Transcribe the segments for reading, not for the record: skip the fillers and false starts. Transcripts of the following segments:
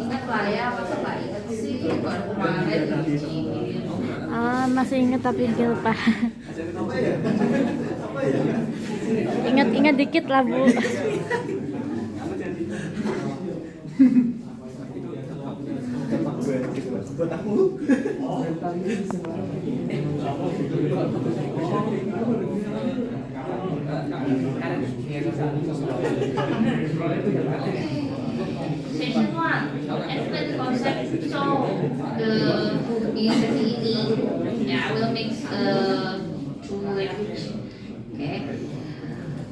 Ingat lah ya, masa nggak ingat sih baru kemarin diujiin. Masih ingat tapi lupa. Ingat-ingat dikit lah, Bu. Session 1, explain the concept. So di sesi ini ya, we'll mix two language. Okay.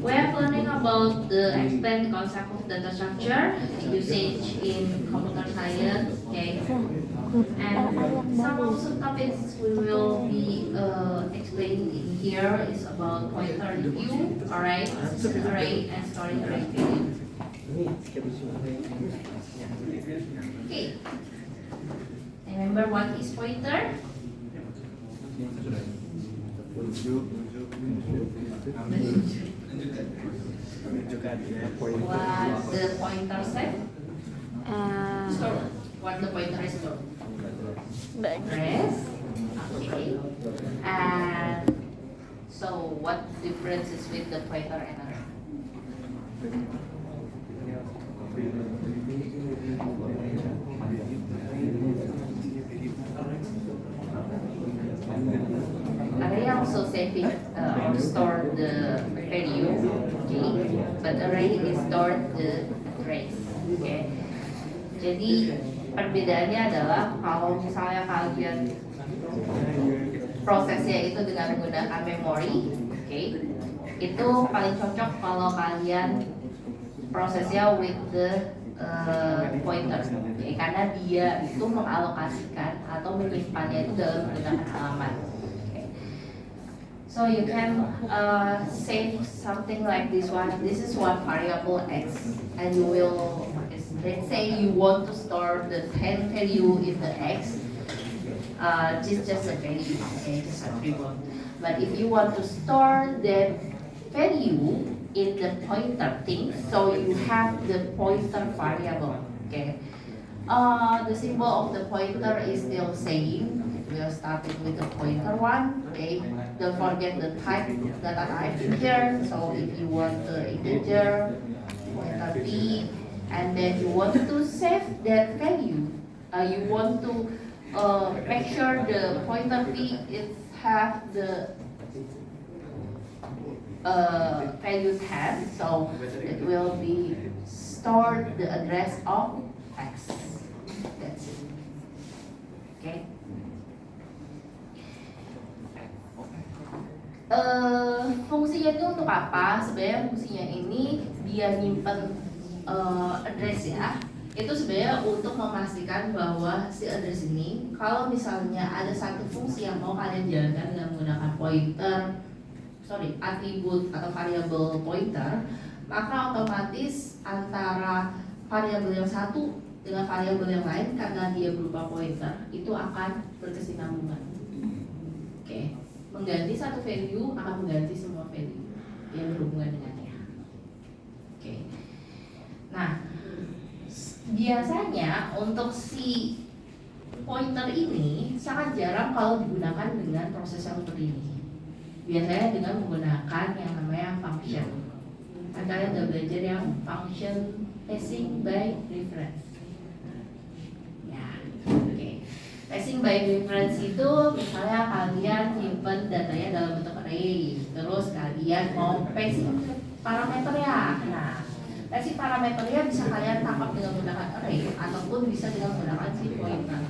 We are learning about the explain the concept of data structure usage in computer science. Okay. And some of the topics we will be explaining in here is about pointer view, alright, array and storing array view. Okay. Remember what is pointer? What the pointer said? Store. What the pointer is store? Address. Okay. And so what difference is with the pointer and array? Array also saving or store the value, okay, but array is store the address, okay. Jadi perbedaannya adalah kalau misalnya kalian prosesnya itu dengan menggunakan memori, okay, itu paling cocok kalau kalian prosesnya with the pointer, okay, karena dia itu mengalokasikan atau menyimpannya itu dalam menggunakan halaman. So you can save something like this one. This is one variable x, and you will, let's say you want to store the 10 value in the x. Just a value, okay, just a attribute. But if you want to store that value in the pointer thing, so you have the pointer variable, okay. The symbol of the pointer is still same. We are starting with the pointer one, okay. Don't forget the type, data type here. So if you want the integer, pointer p, and then you want to save that value, you want to make sure the pointer p it have the value 10, so it will be stored the address of x. That's it. Okay. Fungsinya itu untuk apa? Sebenarnya fungsinya ini dia nyimpen address ya. Itu sebenarnya untuk memastikan bahwa si address ini, kalau misalnya ada satu fungsi yang mau kalian jalankan dengan menggunakan atribut atau variabel pointer, maka otomatis antara variabel yang satu dengan variabel yang lain, karena dia berupa pointer, itu akan berkesinambungan. Oke. Mengganti satu value akan mengganti semua value yang berhubungan dengannya. Oke. Nah, biasanya untuk si pointer ini sangat jarang kalau digunakan dengan proses yang seperti ini. Biasanya dengan menggunakan yang namanya function. Kan kalian udah belajar yang function passing by reference. Ya, oke. Passing by reference itu misalnya kalian nyimpen datanya dalam bentuk array, terus kalian mau passing parameternya. Nah, passing parameternya bisa kalian tangkap dengan menggunakan array ataupun bisa dengan menggunakan si pointer.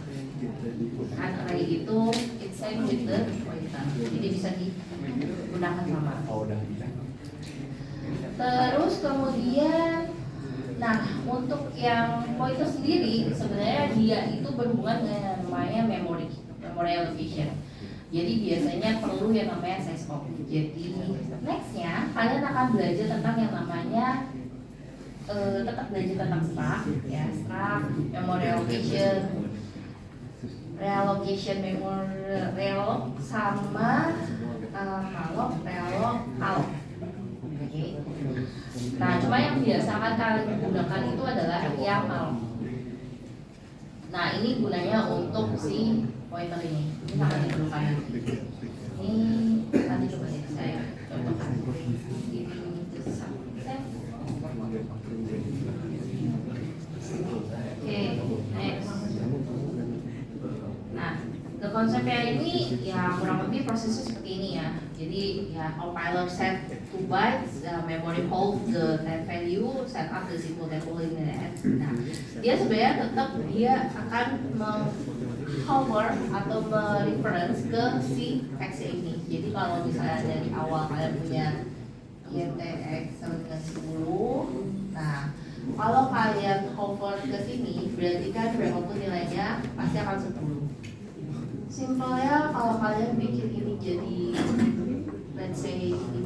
Kan array itu it's same with the pointer, jadi bisa digunakan sama. Terus kemudian, nah untuk yang pointer sendiri sebenarnya dia itu berhubungan dengan namanya memory allocation. Jadi biasanya perlu yang namanya size scope. Jadi nextnya kalian akan belajar tentang yang namanya tetap belajar tentang struct, ya, struct, memory allocation, reallocation, memory realloc sama allocate. Oke. Nah, cuma yang biasa kan kalian gunakan itu adalah YAML. Nah, ini gunanya untuk si pointer ini. Ini akan digunakan. Ini nanti coba deh saya contohkan. Ini set. Oke, next. Nah, the konsepnya ini ya kurang lebih prosesnya seperti ini ya. Jadi ya compiler set 2 bytes, memory hold the type value, set up the SQL table in it. Nah, dia sebenarnya tetap dia akan cover atau mereference ke si text ini. Jadi kalau misalnya dari awal kalian punya INTX sama dengan 10, nah kalau kalian hover ke sini berarti kan berapapun nilainya pasti akan 10. Simpelnya kalau kalian bikin ini jadi let's say 15,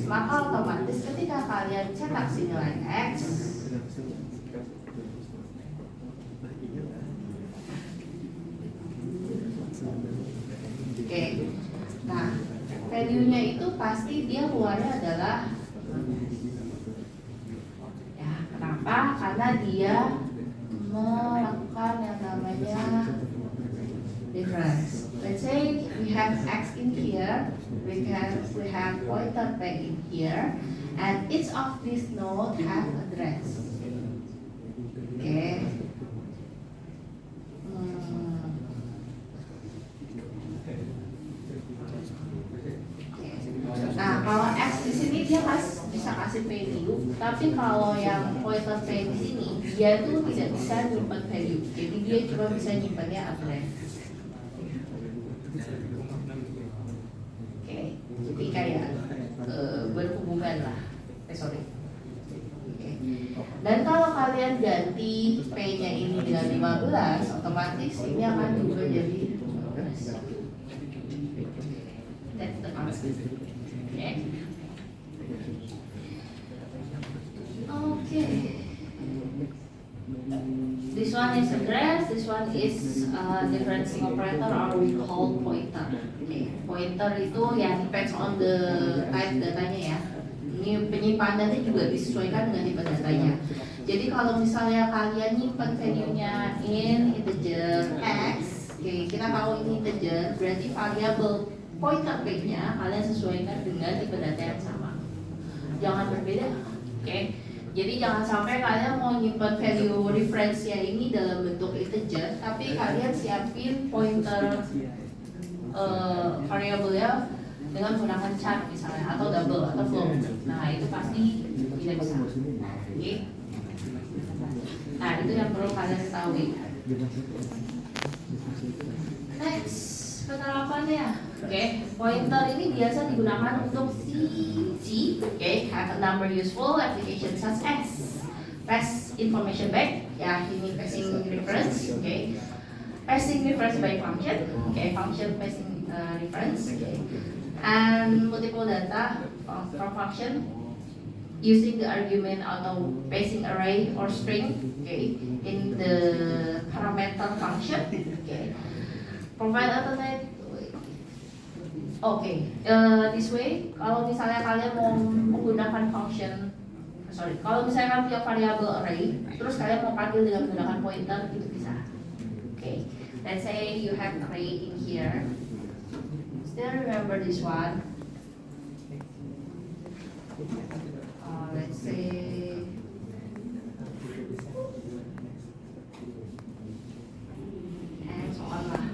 maka otomatis ketika kalian cetak si nilai X, oke, nah value-nya itu pasti dia keluarnya adalah ya kenapa? Karena dia melakukan yang namanya difference. Let's say we have X in here, we have pointer P in here, and each of these nodes have address. Okay. Nah, kalau X di sini dia bisa kasih value, tapi kalau yang pointer P di sini dia tuh tidak bisa nyimpan value, jadi dia cuma bisa nyimpannya address. Oke, jadi kayak berhubungan lah. Sorry. Oke. Dan kalau kalian ganti P-nya ini dengan 15, otomatis ini akan juga jadi 15. That's the concept. Okay. This one is address. This one is differencing operator, or we call pointer. Okay. Pointer itu ya depends on the type datanya ya. Ini penyimpanannya juga disesuaikan dengan tipe datanya. Jadi kalau misalnya kalian nyimpan value-nya in integer X, okay, kita tahu ini integer, berarti variabel pointer P-nya kalian sesuaikan dengan tipe data yang sama. Jangan berbeda, oke? Okay? Jadi jangan sampai kalian mau nyimpan value reference-nya ini dalam bentuk integer, tapi kalian siapin pointer variabelnya dengan menggunakan char misalnya, atau double atau float. Nah itu pasti tidak bisa. Oke? Okay? Nah itu yang perlu kalian ketahui. Next. Penerapannya, oke, pointer ini biasa digunakan untuk C, oke, have a number useful application such as pass information back, ya ini passing reference, oke, passing reference by function, oke, function passing reference, oke, and multiple data from function using the argument atau passing array or string, okay, in the parameter function, okay. Provide alternate. This way, kalau misalnya kalian mau menggunakan function, kalau misalnya kalian punya variable array, terus kalian mau panggil dengan menggunakan pointer, itu bisa. Okay, let's say you have array in here. Still remember this one? Let's say. And so on lah.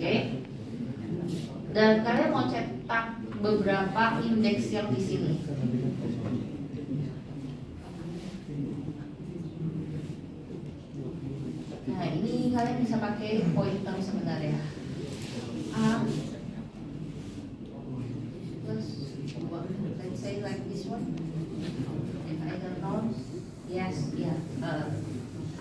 Okay. Dan kalian mau cetak beberapa indeks yang di sini. Nah, ini kalian bisa pakai pointer sebenarnya. Plus, let's say like this one. If I don't know, yes, yeah.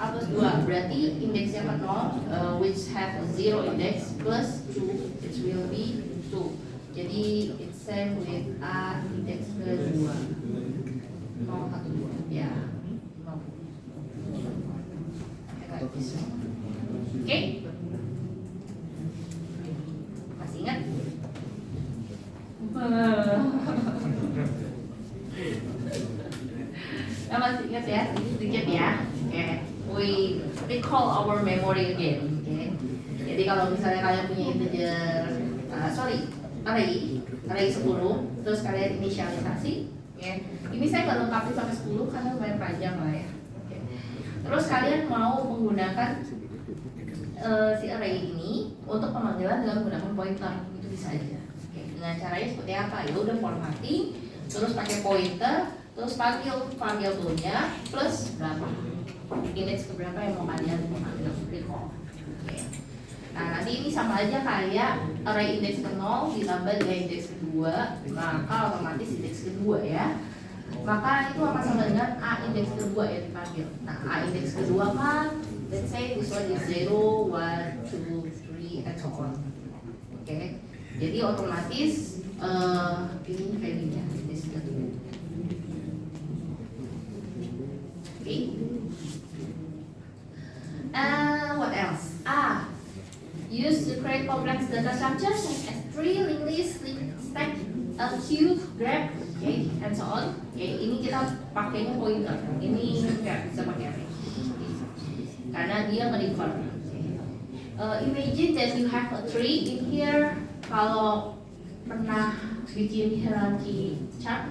A plus 2 berarti indeksnya ke 0, which have 0 index plus 2, it will be 2. Jadi it's same with A index ke 2, 0, 1, 2, ya, 0. Oke, masih ingat? ya. Oke, we recall our memory again. Oke. Jadi kalau misalnya kalian punya integer, array 10, terus kalian inisialisasi, ya. Ini saya nggak lengkapin sampai 10 karena lumayan panjang lah ya. Oke. Terus kalian mau menggunakan si array ini untuk pemanggilan dengan menggunakan pointer, itu bisa aja. Oke. Dengan caranya seperti apa? Ya udah formatting, terus pakai pointer, terus panggil variabelnya plus berapa, index keberapa yang mau kalian panggil, recall. Oke. Nah nanti ini sama aja kayak array index ke 0 ditambah dengan index kedua, maka otomatis index kedua ya. Maka itu akan sama dengan a index kedua yang dipanggil. Nah a index kedua kan, let's say this one is 0, 1, 2, 3, and so on. Oke. Jadi otomatis ini value-nya index kedua. Oke. What else? Use to create complex data structures such as tree, linked list, stack, queue, graph, okay, and so on. Okay, ini kita pakainya pointer. Ini nggak bisa pakai array karena dia nge-refer. Imagine that you have a tree in here. Kalau pernah bikin hierarchy chart,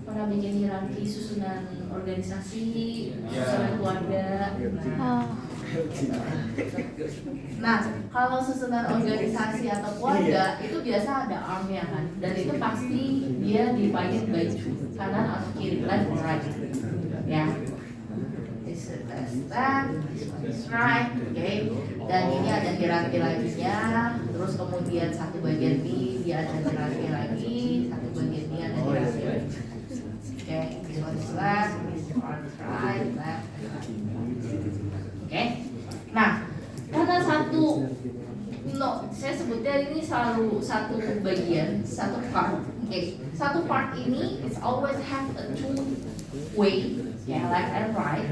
pernah bikin hierarchy susunan organisasi, susunan keluarga. Nah, kalau susunan organisasi atau keluarga itu biasa ada armnya kan, dan itu pasti dia divided by 2, kanan atau kiri, left or right, ya. This is that, this one is right, okay. Dan ini ada hierarki lainnya, terus kemudian satu bagian B dia ada hierarki lagi, satu bagian B ada hierarki lagi. Okay, this one is left, this one is right, left. Okay. Nah, karena saya sebutnya ini selalu satu bagian, satu part. Okay. Satu part ini it's always have a two way, yeah, left and right.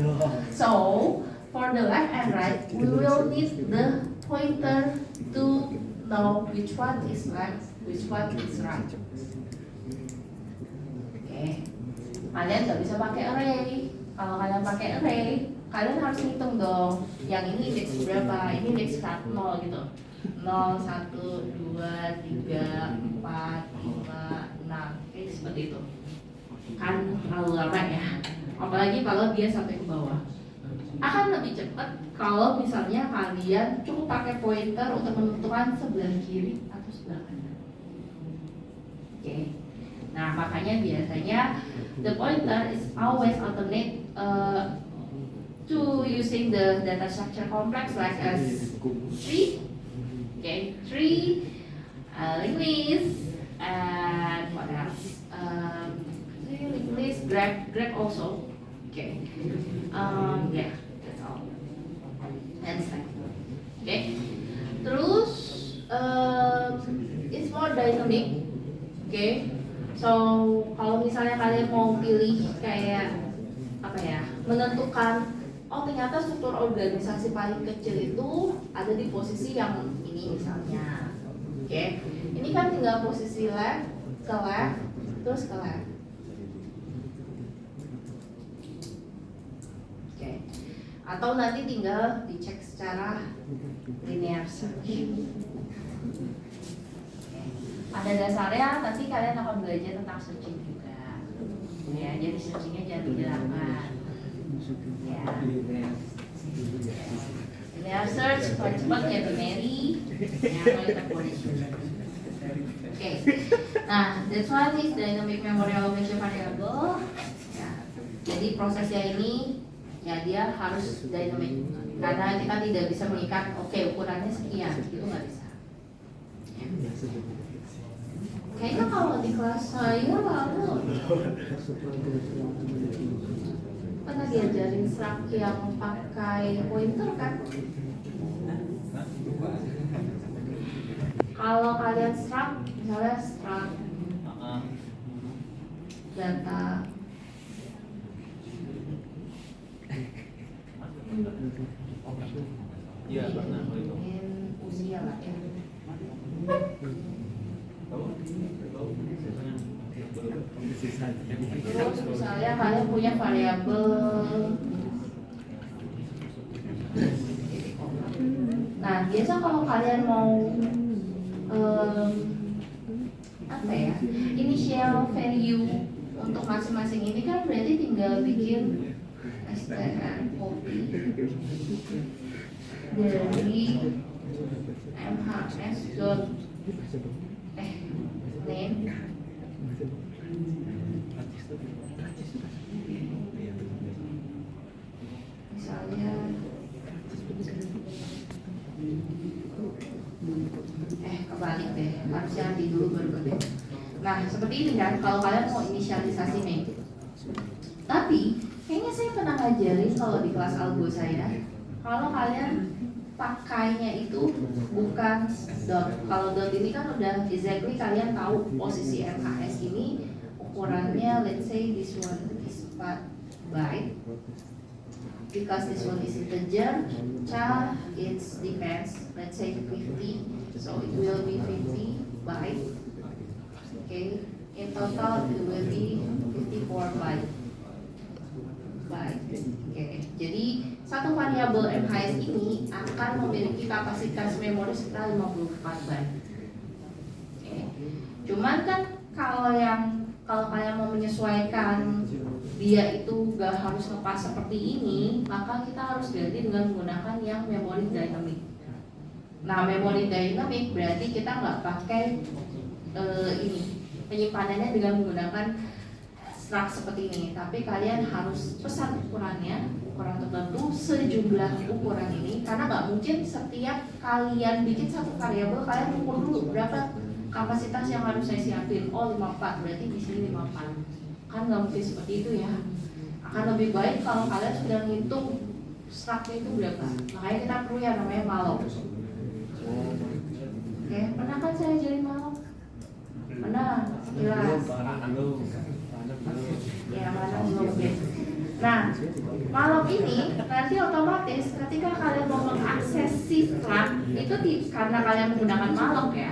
So for the left and right, we will need the pointer to know which one is left, which one is right. Okay. Kalian nggak bisa pakai array. Kalau kalian pakai array, kalian harus hitung dong, yang ini indeks berapa, ini indeks 0 gitu, 0, 1, 2, 3, 4, 5, 6, kayak seperti itu. Kan terlalu lama ya, apalagi kalau dia sampai ke bawah. Akan lebih cepat kalau misalnya kalian cukup pakai pointer untuk menentukan sebelah kiri atau sebelah kanan. Oke. Nah makanya biasanya the pointer is always alternate to using the data structure complex like as tree, okay, tree, linked list, and what else? Tree, linked list, graph also, okay. Yeah, that's all. And stack, okay. Terus it's more dynamic, okay. So kalau misalnya kalian mau pilih kayak apa ya, menentukan oh ternyata struktur organisasi paling kecil itu ada di posisi yang ini misalnya, oke. Ini kan tinggal posisi left ke left terus ke left, oke. Atau nanti tinggal dicek secara linear search. Pada dasarnya nanti kalian akan belajar tentang searching juga, ya. Jadi searchingnya jangan dijelaskan. Ya. Linear search cepat-cepat ya Mary. Ya, oke. Nah, this one is dynamic memory allocation variable. Ya. Jadi prosesnya ini ya dia harus dynamic karena kita tidak bisa mengikat oke, ukurannya sekian, itu nggak bisa. Ya. Kayaknya kalau di kelas saya lalu pernah diajarin struct yang pakai pointer kan? Kalau kalian struct, misalnya struct data usia lah ya. Terus misalnya kalian punya variabel, nah biasa kalau kalian mau apa ya, initial value untuk masing-masing ini kan berarti tinggal bikin str copy dari mhs dot name misalnya kebalik deh, harusnya di dulu baru ke. Nah seperti ini kan kalau kalian mau inisialisasi name. Tapi kayaknya saya pernah ngajarin kalau di kelas algo saya, kalau kalian pakainya itu bukan dot. Kalau dot ini kan udah exactly kalian tahu posisi MHS ini ukurannya, let's say this one is 4 byte. Because this one is integer, char it's depends, let's say 50, so it will be 50 byte. Okay, in total it will be 54 byte. Okay. Jadi satu variabel MHS ini akan memiliki kapasitas memori sekitar 54 byte. Okay. Cuman kan kalau kalian mau menyesuaikan dia itu gak harus ngepas seperti ini, maka kita harus ganti dengan menggunakan yang memori dynamic. Nah, memori dynamic berarti kita nggak pakai ini penyimpanannya dengan menggunakan struct seperti ini, tapi kalian harus pesan ukuran tertentu sejumlah ukuran ini, karena nggak mungkin setiap kalian bikin satu variabel kalian ukur dulu berapa kapasitas yang harus saya siapin. Oh 54, berarti di sini 54. Kan nggak mungkin seperti itu ya. Akan lebih baik kalau kalian sudah ngitung structnya itu berapa. Makanya kita perlu yang namanya malloc. Oke, pernah kan saya ajarin malloc? Pernah, jelas. Ya, mana belum ya. Nah, malloc ini nanti otomatis ketika kalian mau mengakses si struct itu karena kalian menggunakan malloc ya.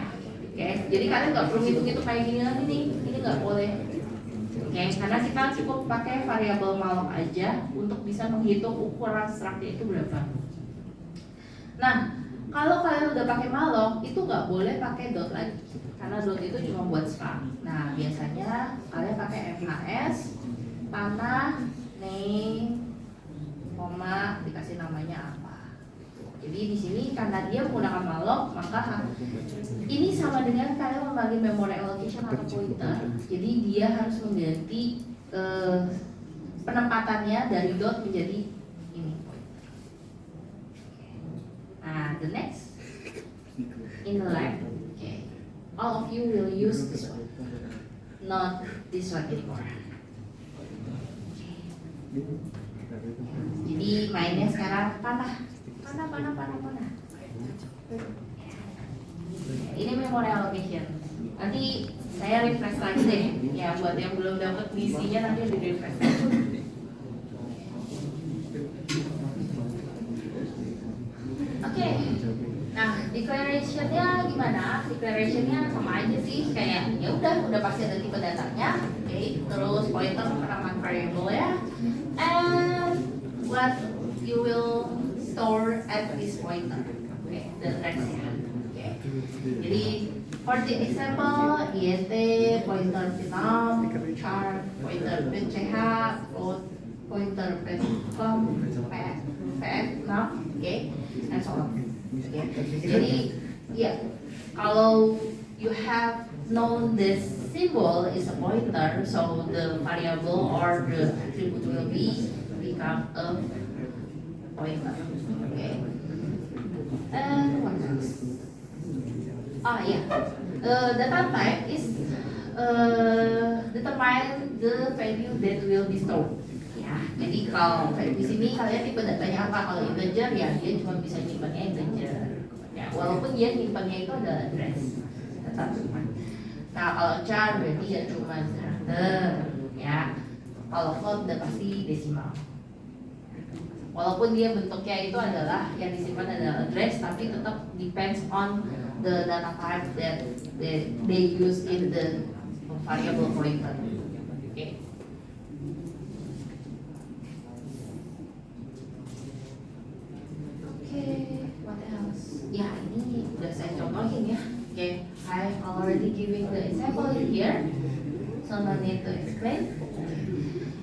Oke, jadi kalian nggak perlu hitung-hitung kayak gini lagi nih. Ini nggak boleh. Oke, karena kita cukup pakai variabel malloc aja untuk bisa menghitung ukuran structnya itu berapa. Nah, kalau kalian udah pakai malloc itu nggak boleh pakai dot lagi, karena dot itu cuma buat struct. Nah, biasanya kalian pakai MHS, panah, name, koma, dikasih namanya apa. Jadi di sini karena dia menggunakan malloc, maka ini sama dengan kalian membagi memory allocation atau pointer. Jadi dia harus mengganti penempatannya dari dot menjadi ini pointer. Nah, the next in the line, okay, all of you will use this one, not this one anymore. Jadi mainnya sekarang panah. Ini memory allocation. Nanti saya refresh lagi deh. Ya buat yang belum dapat misinya nanti di refresh. Oke. Nah, declaration-nya gimana? Declaration-nya sama aja sih, kayak ya udah pasti ada tipe datanya. Oke, terus pointer penamaan variable ya. And what you will store at this pointer. Okay, the text ya. Okay. Jadi for the example, IET, pointer P6, char, pointer PCH, pointer P6, P6, okay, and so on. Okay. Jadi ya, kalau you have known this symbol is a pointer, so the variable or the attribute will become a pointer. Okay. And what else? Data type is determine the value that will be stored. Ya, jadi kalau di sini kalian tipe datanya apa? Kalau integer ya dia cuma bisa nyimpannya integer. Ya, walaupun dia nyimpannya itu adalah address. Tetap cuma. Nah, kalau char berarti ya cuma karakter. Ya, kalau float udah pasti desimal. Walaupun dia bentuknya itu adalah yang disimpan adalah address, tapi tetap depends on the data type that they use in the variable pointer. Okay. What else? Ya, ini udah saya contohin ya. Okay, I already giving the example here, so no need to explain.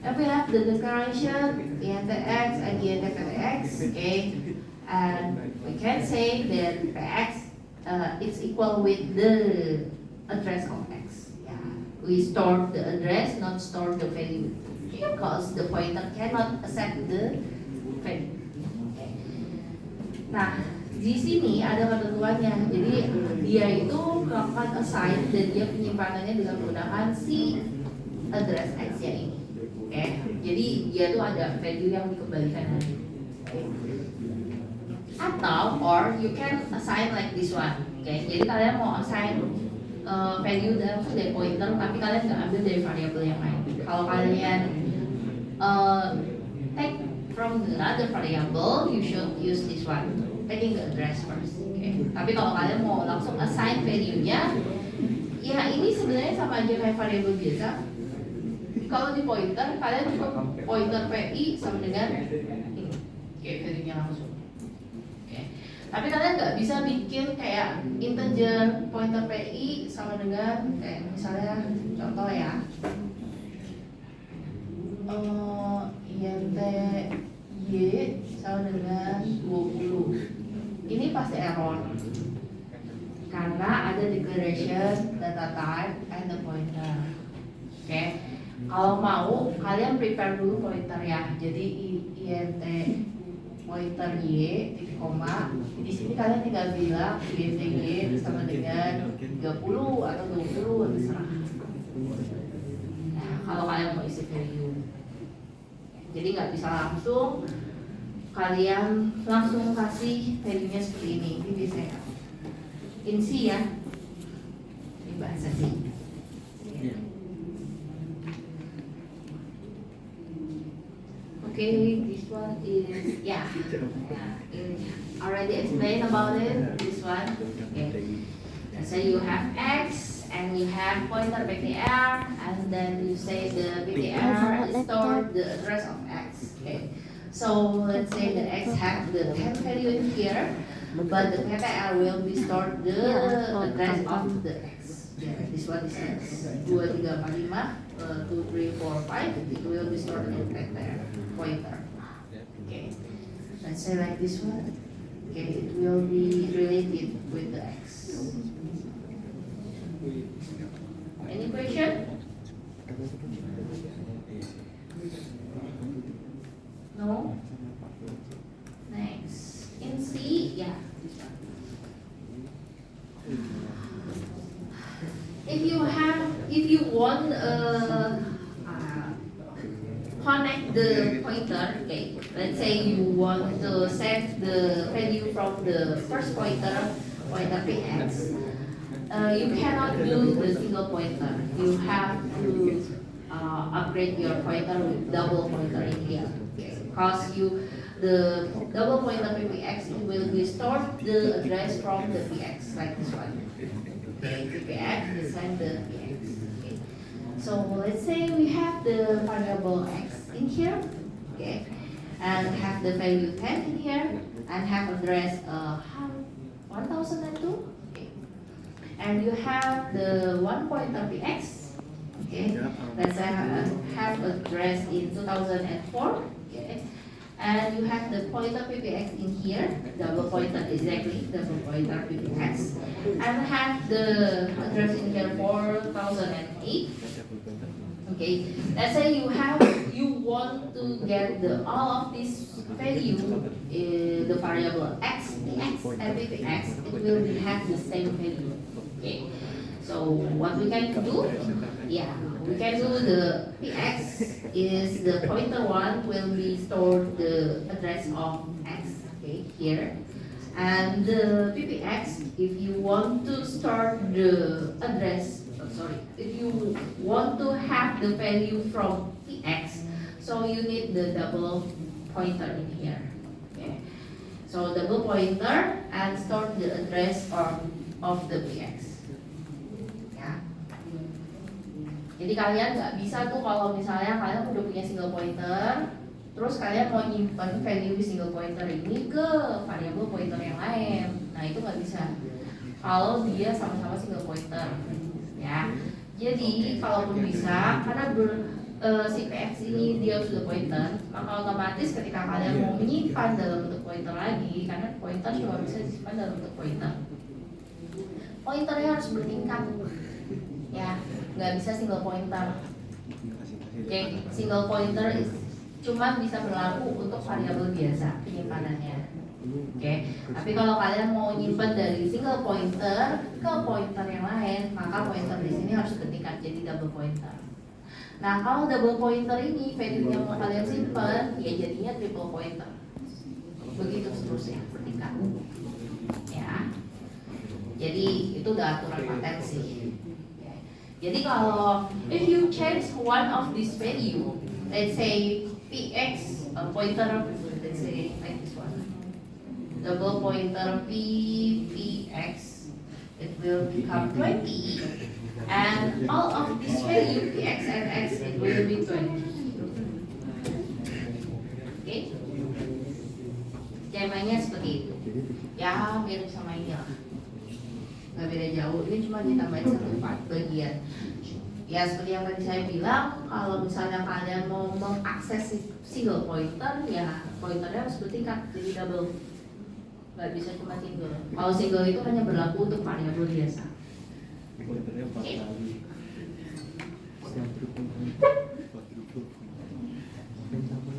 If we have the declaration int x and int px, okay, and we can say that px is equal with the address of x. Yeah, we store the address, not store the value, because the pointer cannot accept the value. Okay. Nah, di sini ada ketentuannya. Jadi dia itu melakukan assign dan dia penyimpanannya dengan menggunakan si address x nya ini. Oke, jadi dia tuh ada value yang dikembalikan lagi. Atau or you can assign like this one. Oke, jadi kalian mau assign value langsung dari pointer, tapi kalian nggak ambil dari variabel yang lain. Kalau kalian take from another variable, you should use this one, taking the address first. Okay. Tapi kalau kalian mau langsung assign value-nya, ya ini sebenarnya sama aja kayak variabel biasa. Kalau di pointer, kalian cukup pointer pi sama dengan ini, kayak value-nya langsung. Okay. Tapi kalian nggak bisa bikin kayak integer pointer pi sama dengan kayak misalnya contoh ya. Int y sama dengan 20. Ini pasti error karena ada declaration, data type, and the pointer. Oke, kalau mau kalian prepare dulu pointer ya. Jadi int pointer y titik koma. Di sini kalian tinggal bilang int y sama dengan 30 atau 20 terserah. Nah, kalau kalian mau isi value. Jadi nggak bisa langsung kalian langsung kasih value-nya seperti ini. Ini biasanya in C ya. Ini bahasa C. Okay, this one is already explained about it. This one. Okay. So you have X and you have pointer BTR, and then you say the BTR store the address of X. Okay. So let's say the X have the 10 value in here, but the BTR will be stored the address of the X. Yeah, this one is X. 2, 3, 4, 5, 2, 3, 4, 5. It will be stored in BTR pointer. Okay. Let's say like this one. Okay, it will be related with the X. Any question? No? Next. In C, yeah. If you want connect the pointer, okay. Let's say you want to set the value from the first pointer px. You cannot do the single pointer. You have to upgrade your pointer with double pointer in here. Okay. Because the double pointer ppx will restore the address from the px like this one. Okay, ppx assign the px. Okay. So let's say we have the variable x in here, okay, and have the value 10 in here, and have address 1002. And you have the one pointer px, okay, let's say have address in 2004, okay, and you have the pointer ppx in here, double pointer exactly, double pointer ppx, and have the address in here 4008. Okay, let's say you want to get all of this value, the variable x, px, and ppx, it will have the same value. Okay, so what we can do, yeah, we can do the px is the pointer one will be stored the address of x, okay, here, and the ppx, if you want to store the address, if you want to have the value from px, so you need the double pointer in here, okay, so double pointer and store the address of the px. Jadi kalian nggak bisa tuh kalau misalnya kalian udah punya single pointer, terus kalian mau nyimpan value single pointer ini ke variabel pointer yang lain. Nah itu nggak bisa kalau dia sama-sama single pointer, ya. Jadi kalaupun bisa, karena si PX ini dia sudah pointer, maka otomatis ketika kalian mau menyimpan dalam bentuk pointer lagi, karena pointer cuma bisa disimpan dalam bentuk pointer, pointernya harus bertingkat, ya, nggak bisa single pointer. Oke, single pointer cuma bisa berlaku untuk variabel biasa penyimpanannya. Oke, tapi kalau kalian mau nyimpan dari single pointer ke pointer yang lain, maka pointer di sini harus bertingkat jadi double pointer. Nah, kalau double pointer ini value yang mau kalian simpan, ya jadinya triple pointer. Begitu seterusnya bertingkat. Ya. Jadi itu udah aturan paten sih. Jadi kalau if you change one of this value, let's say px pointer, let's say like this one, double pointer px, it will become 20, and all of this value px and x it will be 20. Okay? Skemanya seperti itu. Ya mirip sama ini lah. Nggak beda jauh, ini cuma ditambahin satu part bagian. Ya seperti yang tadi saya bilang, kalau misalnya kalian mau mengakses single pointer, ya pointernya harus bertingkat jadi double, nggak bisa cuma single. Kalau single itu hanya berlaku untuk variabel biasa. Okay.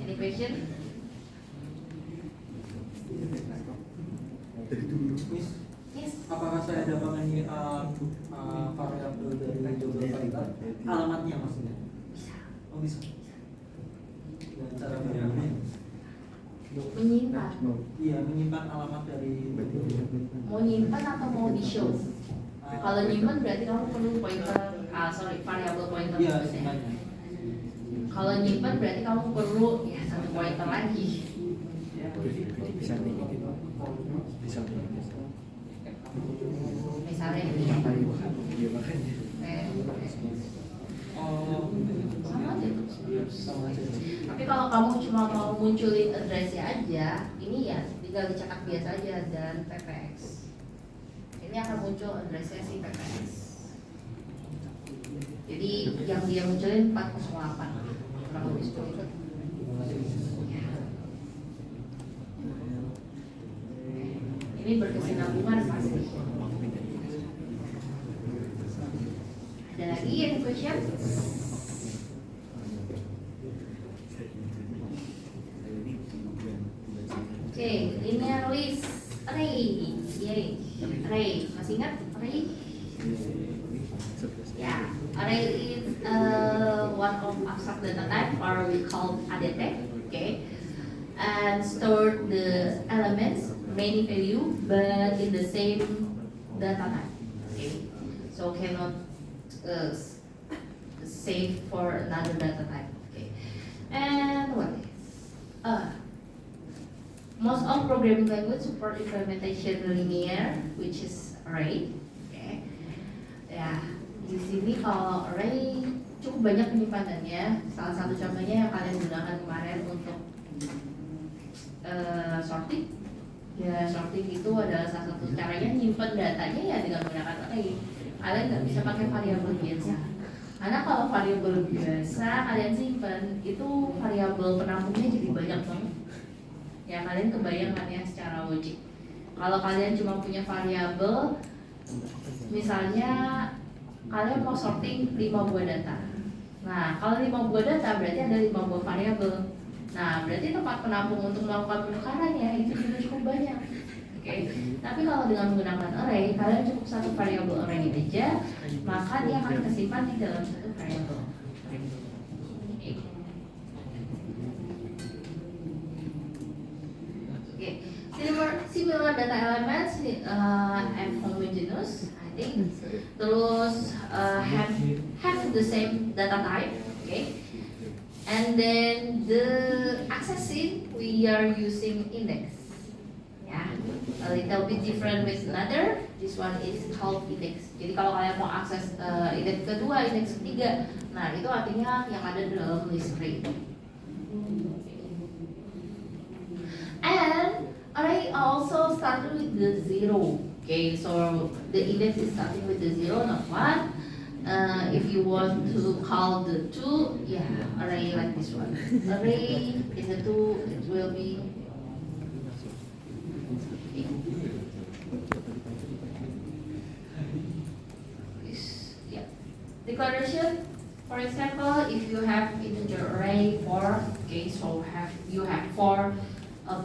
Any question? Yes. Apakah saya dapat variabel dari double pointer? Alamatnya maksudnya? Bisa. Oh bisa. Dan cara menyimpan? Menyimpan. Iya, menyimpan alamat dari. Mau nyimpan atau mau di show? Kalau nyimpan berarti kamu perlu pointer, variabel pointer. Iya, terus ya. sebenarnya. Kalau nyimpan berarti kamu perlu ya satu pointer lagi. Bisa Misalnya ini. Oh, Sama aja tuh. sama aja. Tapi kalau kamu cuma mau munculin addressnya aja, ini ya tinggal dicetak biasa aja dan ppx. Ini akan muncul addressnya si ppx. Jadi yang dia munculin 408 kurang lebih 10. Ini berkesinambungan pasti. Ada lagi yang question? Oke, linear list array. Yay. Array, masih ingat array? Ya, array is one of abstract data type or we call ADT. Okay, and store the elements, many value, but in the same data type. Okay, so cannot save for another data type. Okay, and what is most of programming language support implementation linear, which is array. Okay, ya di sini kalau array cukup banyak penyimpanannya. Salah satu contohnya yang kalian gunakan kemarin untuk sorting. Ya sorting itu adalah salah satu caranya nyimpen datanya ya dengan menggunakan array. Kalian nggak bisa pakai variabel biasa. Karena kalau variabel biasa kalian simpen itu variabel penampungnya jadi banyak banget. Ya kalian kebayang kan ya secara logik. Kalau kalian cuma punya variabel, misalnya kalian mau sorting 5 buah data. Nah kalau 5 buah data berarti ada 5 buah variabel. Nah berarti tempat penampung untuk melakukan penukarannya itu juga cukup banyak. Oke, tapi kalau dengan menggunakan array, kalian cukup satu variabel array aja, maka dia akan tersimpan di dalam satu variabel. Okay. Similar data elements and homogeneous, I think. Terus have the same data type, okay. And then the accessing we are using index, ya. a little bit different with another. This one is called index. Jadi kalau kalian mau akses index kedua, index ketiga, nah itu artinya yang ada dalam list array. And array also started with the 0. Okay, so the index is starting with the 0, not 1. If you want to call the 2, yeah, array like this one. Array in the 2, it will be yeah. Declaration. For example, if you have integer array 4, okay, so you have 4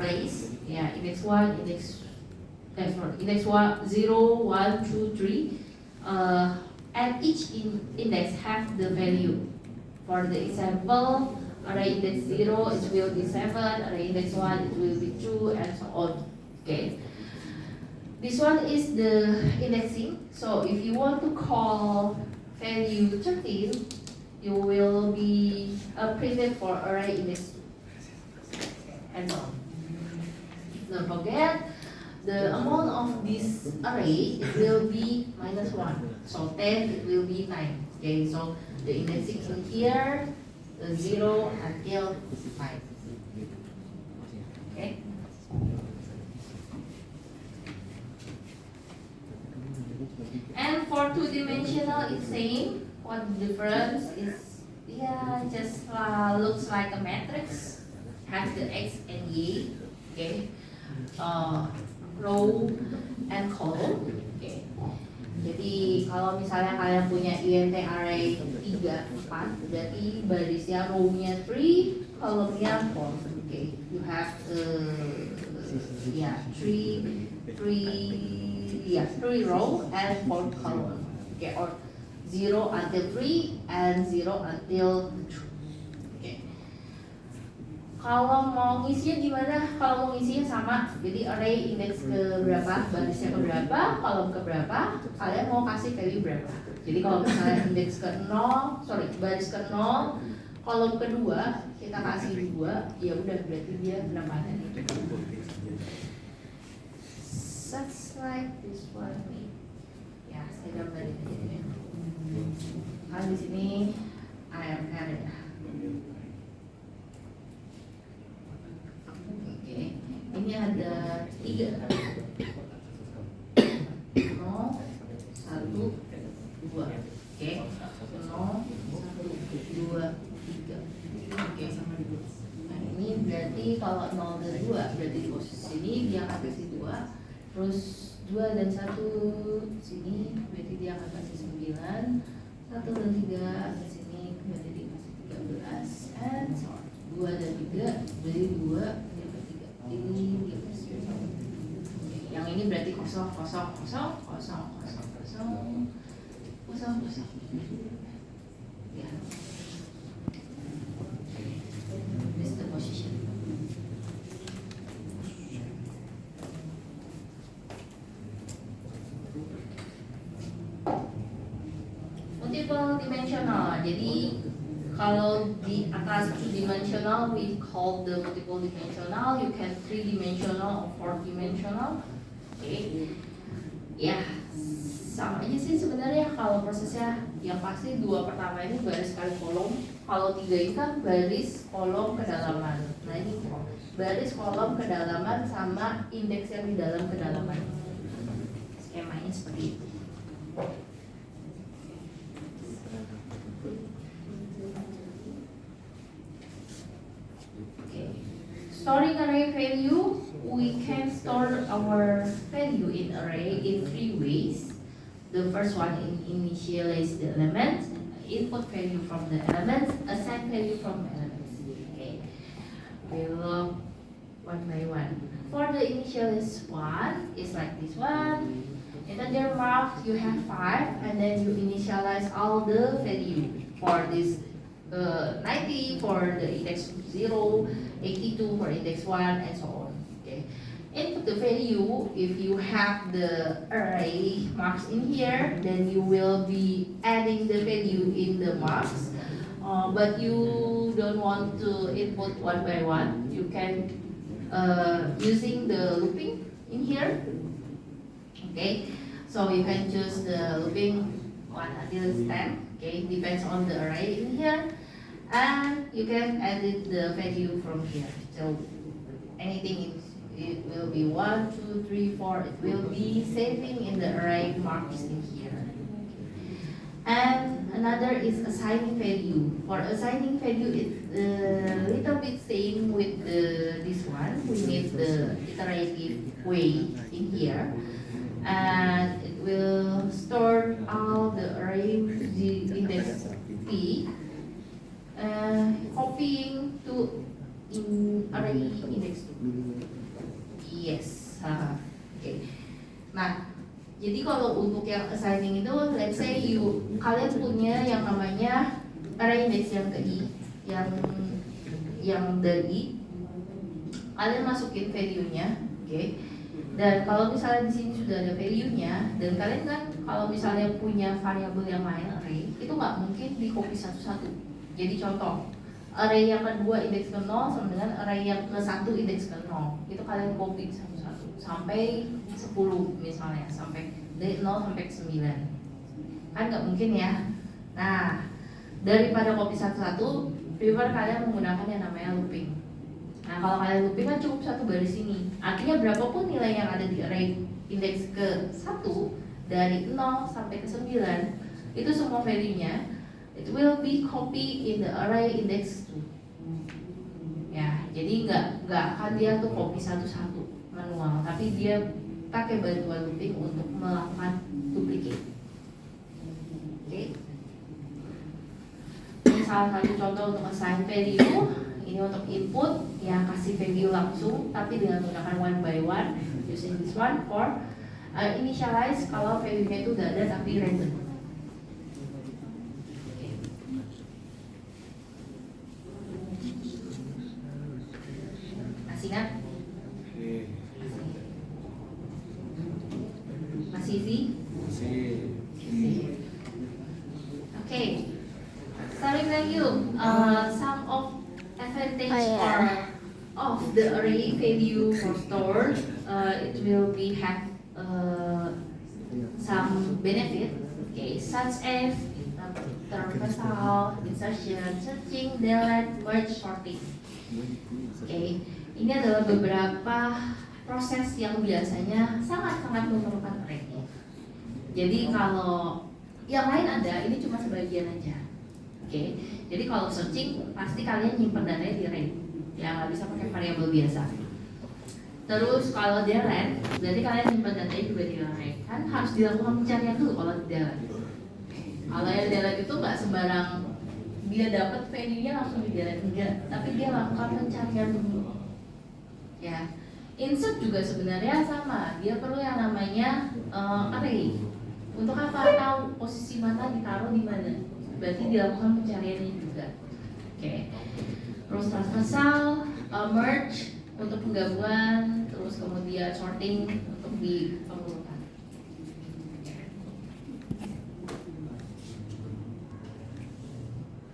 place, yeah, index 1, index 1, 0, 1, 2, 3, and each index have the value. For the example, array index 0 it will be 7, array index 1 it will be 2, and so on. Okay. This one is the indexing. So if you want to call value 13, you will be printed for array index 2, and so on. Don't forget, the amount of this array it will be minus 1. So 10 it will be 9. Okay, so the indexing in here, 0 until 5. Okay. And for two-dimensional, it's same. What the difference is, yeah, just looks like a matrix, has the x and y. Okay. Row and column. Okay. Jadi kalau misalnya kalian punya int array 3, 4, berarti barisnya row-nya 3, column-nya 4. Okay. You have 3 row and 4 column. Okay, or 0 until 3 and 0 until 2. Kalau mau ngisinya gimana? Kalau mau ngisinya sama, jadi array index ke berapa, barisnya ke berapa, kolom ke berapa, kalian mau kasih value berapa. Jadi kalau misalnya index ke 0, baris ke 0, kolom kedua kita kasih 2, ya udah berarti dia penempatan itu. Such like this one nih. Ya, saya gambarin aja deh. Kan di sini ayam karet. Ini ada 3, 0, 1, 2, oke, 0, 1, 2, 3, oke. Nah ini berarti kalau 0 dan 2 berarti di posisi sini dia akan kasih 2, terus 2 dan 1 sini berarti dia akan kasih 9, 1 dan 3 ke sini berarti dikasih 13, and so on. 2 dan 3 berarti 2 ini yang ini berarti 0, 0, 0, 0, 0, 0, 0, 0, 0. Ya. This is the position. Multiple dimensional. Jadi kalau di atas 2-dimensional we call the multiple dimensional, you can 3-dimensional or 4-dimensional. Okay. Ya, sama aja sih sebenarnya kalau prosesnya. Yang pasti 2 pertama ini baris kali kolom. Kalau 3 ini kan baris kolom kedalaman. Nah ini baris kolom kedalaman sama indeks yang di dalam kedalaman. Skemanya seperti itu. Storing array value, we can store our value in array in 3 ways. The first one initialize the elements, input value from the elements, assign value from the elements. Okay, we will one by one. For the initialize one, it's like this one. Integer mark, you have 5, and then you initialize all the value for this 90 for the index 0, 82 for index 1, and so on. Okay. Input the value. If you have the array marks in here, then you will be adding the value in the marks. But you don't want to input one by one. You can using the looping. in here. Okay, so you can choose the looping 1 until 10. Okay, depends on the array in here, and you can edit the value from here. So anything it will be 1, 2, 3, 4. It will be saving in the array marks in here. And another is assigning value. For assigning value, it's a little bit same with this one. We need the iterative way in here, and it will store all the array the index p, copying to in array index 2. Yes. Okay. Nah, jadi kalau untuk yang assigning itu, let's say kalian punya yang namanya array index yang ke i, yang dari kalian masukin value-nya, oke? Dan kalau misalnya di sini sudah ada value-nya, dan kalian kan kalau misalnya punya variabel yang lain array, itu nggak mungkin di copy satu-satu. Jadi contoh, array yang kedua indeks ke 0 sama dengan array yang ke 1 indeks ke 0. Itu kalian copy satu-satu sampai 10 misalnya, sampai dari 0 sampai ke 9. Kan nggak mungkin ya. Nah, daripada copy satu-satu, prefer kalian menggunakan yang namanya looping. Nah, kalau kalian looping kan cukup satu baris ini. Artinya berapapun nilai yang ada di array indeks ke 1 dari 0 sampai ke 9, itu semua value-nya it will be copy in the array index 2. Ya, jadi nggak akan dia tuh copy satu-satu manual, tapi dia pakai bantuan looping untuk melakukan duplicate. Oke. Ini salah satu contoh untuk assign value. Ini untuk input, ya kasih value langsung, tapi dengan menggunakan one by one, using this one for initialize kalau value-nya itu udah ada tapi random. Masih ingat? Masih easy? Okay. Starting value, some of advantage or of the array value for stored, it will be have some benefit, okay, such as traversal, insertion, searching, delete, merge, sorting. Okay, ini adalah beberapa proses yang biasanya sangat-sangat memerlukan array. Jadi kalau yang lain ada, ini cuma sebagian aja. Oke, jadi kalau searching pasti kalian nyimpen datanya di array, ya nggak bisa pakai variabel biasa. Terus kalau delete, berarti kalian nyimpen datanya juga di array. Kan harus dilakukan pencarian dulu kalau di delete. Kalau yang delete itu nggak sembarang dia dapat value-nya langsung di delete, enggak, tapi dia lakukan pencarian dulu. Ya, insert juga sebenarnya sama, dia perlu yang namanya array. Untuk apa? Tahu posisi mana ditaruh di mana. Berarti dilakukan pencariannya juga. Oke. Terus traversal, merge untuk penggabungan, terus kemudian sorting untuk di pengurutan.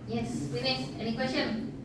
Yes, finish. Any question?